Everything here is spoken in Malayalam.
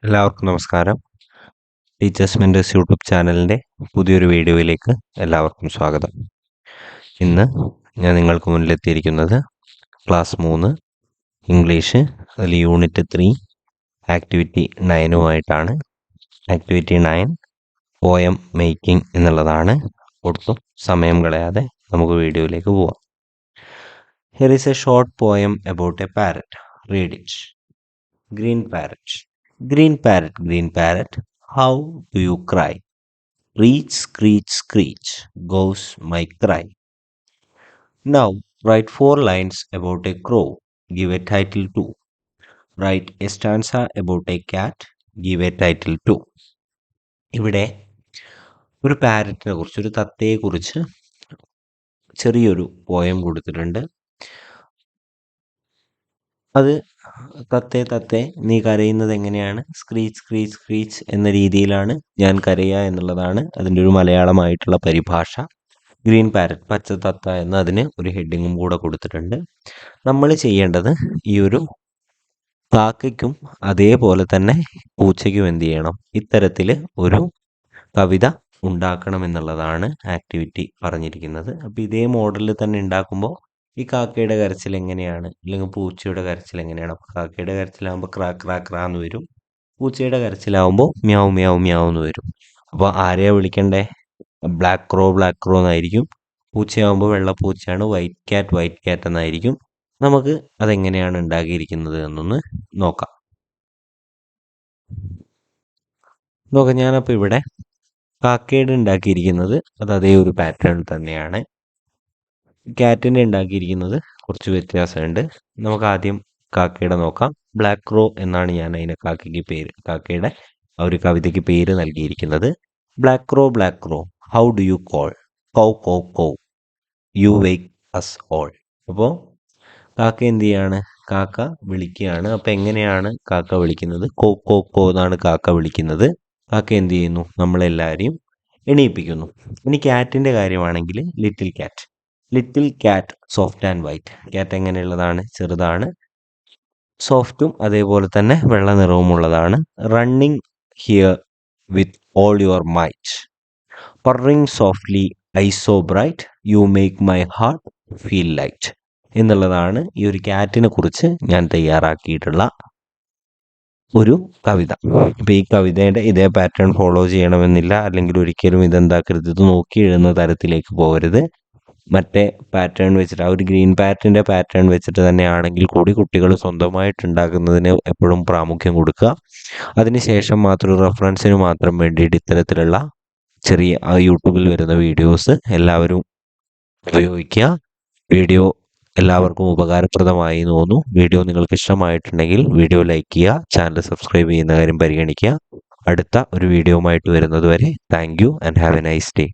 എല്ലാവർക്കും നമസ്കാരം. ടീച്ചേഴ്സ് മെൻറ്റേഴ്സ് യൂട്യൂബ് ചാനലിൻ്റെ പുതിയൊരു വീഡിയോയിലേക്ക് എല്ലാവർക്കും സ്വാഗതം. ഇന്ന് ഞാൻ നിങ്ങൾക്ക് മുന്നിലെത്തിയിരിക്കുന്നത് ക്ലാസ് 3 ഇംഗ്ലീഷ് അതിൽ unit 3 activity 9 activity 9 poem making എന്നുള്ളതാണ്. ഒട്ടും സമയം കളയാതെ നമുക്ക് വീഡിയോയിലേക്ക് പോവാം. Here is a short poem about a parrot. Read it. Green parrot. Green parrot, how do you cry? Screech, screech, screech, goes my cry. Now, write 4 lines about a crow. Give a title to. Write a stanza about a cat. Give a title to. ഇവിടെ ഒരു പാരറ്റിനെ കുറിച്ച്, ഒരു തത്തയെക്കുറിച്ച് ചെറിയൊരു പോയം കൊടുത്തിട്ടുണ്ട്. അത് തത്തേ നീ കരയുന്നത് എങ്ങനെയാണ്? സ്ക്രീച്ച് സ്ക്രീച്ച് സ്ക്രീച്ച് എന്ന രീതിയിലാണ് ഞാൻ കരയുക എന്നുള്ളതാണ് അതിൻ്റെ ഒരു മലയാളമായിട്ടുള്ള പരിഭാഷ. ഗ്രീൻ പാരറ്റ്, പച്ച തത്ത എന്ന് അതിന് ഒരു ഹെഡിങ്ങും കൂടെ കൊടുത്തിട്ടുണ്ട്. നമ്മൾ ചെയ്യേണ്ടത് ഈ ഒരു കാക്കയ്ക്കും അതേപോലെ തന്നെ പൂച്ചയ്ക്കും എന്ത് ചെയ്യണം? ഇത്തരത്തിൽ ഒരു കവിത ഉണ്ടാക്കണം എന്നുള്ളതാണ് ആക്ടിവിറ്റി പറഞ്ഞിരിക്കുന്നത്. അപ്പോൾ ഇതേ മോഡലിൽ തന്നെ ഉണ്ടാക്കുമ്പോൾ ഈ കാക്കയുടെ കരച്ചിൽ എങ്ങനെയാണ്, അല്ലെങ്കിൽ പൂച്ചയുടെ കരച്ചിൽ എങ്ങനെയാണ്? അപ്പോൾ കാക്കയുടെ കരച്ചിലാകുമ്പോൾ ക്രാ ക്രാ ക്രാ എന്ന് വരും, പൂച്ചയുടെ കരച്ചിലാവുമ്പോൾ മ്യാവ് മ്യാവ് മ്യാവ് എന്ന് വരും. അപ്പോൾ ആരെയാ വിളിക്കണ്ടേ? ബ്ലാക്ക് ക്രോ എന്നായിരിക്കും. പൂച്ചയാകുമ്പോൾ വെള്ളപ്പൂച്ചയാണ്, വൈറ്റ് ക്യാറ്റ് എന്നായിരിക്കും. നമുക്ക് അതെങ്ങനെയാണ് ഉണ്ടാക്കിയിരിക്കുന്നത് എന്നൊന്ന് നോക്കാം. ഞാനപ്പോൾ ഇവിടെ കാക്കയുടെ ഉണ്ടാക്കിയിരിക്കുന്നത് അത് അതേ ഒരു പാറ്റേൺ തന്നെയാണ്. ക്യാറ്റിൻ്റെ ഉണ്ടാക്കിയിരിക്കുന്നത് കുറച്ച് വ്യത്യാസമുണ്ട്. നമുക്ക് ആദ്യം കാക്കയുടെ നോക്കാം. ബ്ലാക്ക് ക്രോ എന്നാണ് ഞാൻ അതിനെ കാക്കയുടെ ആ ഒരു കവിതയ്ക്ക് പേര് നൽകിയിരിക്കുന്നത്. Black crow how do you call? Caw caw caw you wake us all. അപ്പോൾ കാക്ക എന്ത് ചെയ്യാണ്? കാക്ക വിളിക്കുകയാണ്. അപ്പോൾ എങ്ങനെയാണ് കാക്ക വിളിക്കുന്നത്? കോ കോ കോ എന്നാണ് കാക്ക വിളിക്കുന്നത്. കാക്ക എന്ത് ചെയ്യുന്നു? നമ്മളെല്ലാവരെയും എണീപ്പിക്കുന്നു. ഇനി ക്യാറ്റിൻ്റെ കാര്യമാണെങ്കിൽ little cat soft and white. Cat എങ്ങനെയുള്ളതാണ്? ചെറുതാണ്, സോഫ്റ്റും അതേപോലെ തന്നെ വെള്ള നിറവുമുള്ളതാണ്. Running here with all your might, purring softly eyes so bright, you make my heart feel light എന്നുള്ളതാണ് ഈ ഒരു ക്യാറ്റിനെ കുറിച്ച് ഞാൻ തയ്യാറാക്കിയിട്ടുള്ള ഒരു കവിത. അപ്പോൾ ഈ കവിതയുടെ ഇതേ പാറ്റേൺ ഫോളോ ചെയ്യണമെന്നില്ല, അല്ലെങ്കിൽ ഒരിക്കലും ഇതെന്താക്കരുത്, ഇത് നോക്കി എഴുതുന്ന തരത്തിലേക്ക് പോകരുത്. മറ്റേ പാറ്റേൺ വെച്ചിട്ട്, ആ ഒരു ഗ്രീൻ പാരറ്റിൻ്റെ പാറ്റേൺ വെച്ചിട്ട് തന്നെ ആണെങ്കിൽ കൂടി കുട്ടികൾ സ്വന്തമായിട്ടുണ്ടാക്കുന്നതിന് എപ്പോഴും പ്രാമുഖ്യം കൊടുക്കുക. അതിനുശേഷം മാത്രം റെഫറൻസിന് മാത്രം വേണ്ടിയിട്ട് ഇത്തരത്തിലുള്ള ചെറിയ യൂട്യൂബിൽ വരുന്ന വീഡിയോസ് എല്ലാവരും ഉപയോഗിക്കുക. വീഡിയോ എല്ലാവർക്കും ഉപകാരപ്രദമായി എന്ന് തോന്നുന്നു. വീഡിയോ നിങ്ങൾക്ക് ഇഷ്ടമായിട്ടുണ്ടെങ്കിൽ വീഡിയോ ലൈക്ക് ചെയ്യുക, ചാനൽ സബ്സ്ക്രൈബ് ചെയ്യുന്ന കാര്യം പരിഗണിക്കുക. അടുത്ത ഒരു വീഡിയോയുമായിട്ട് വരുന്നത് വരെ thank you and have A nice day.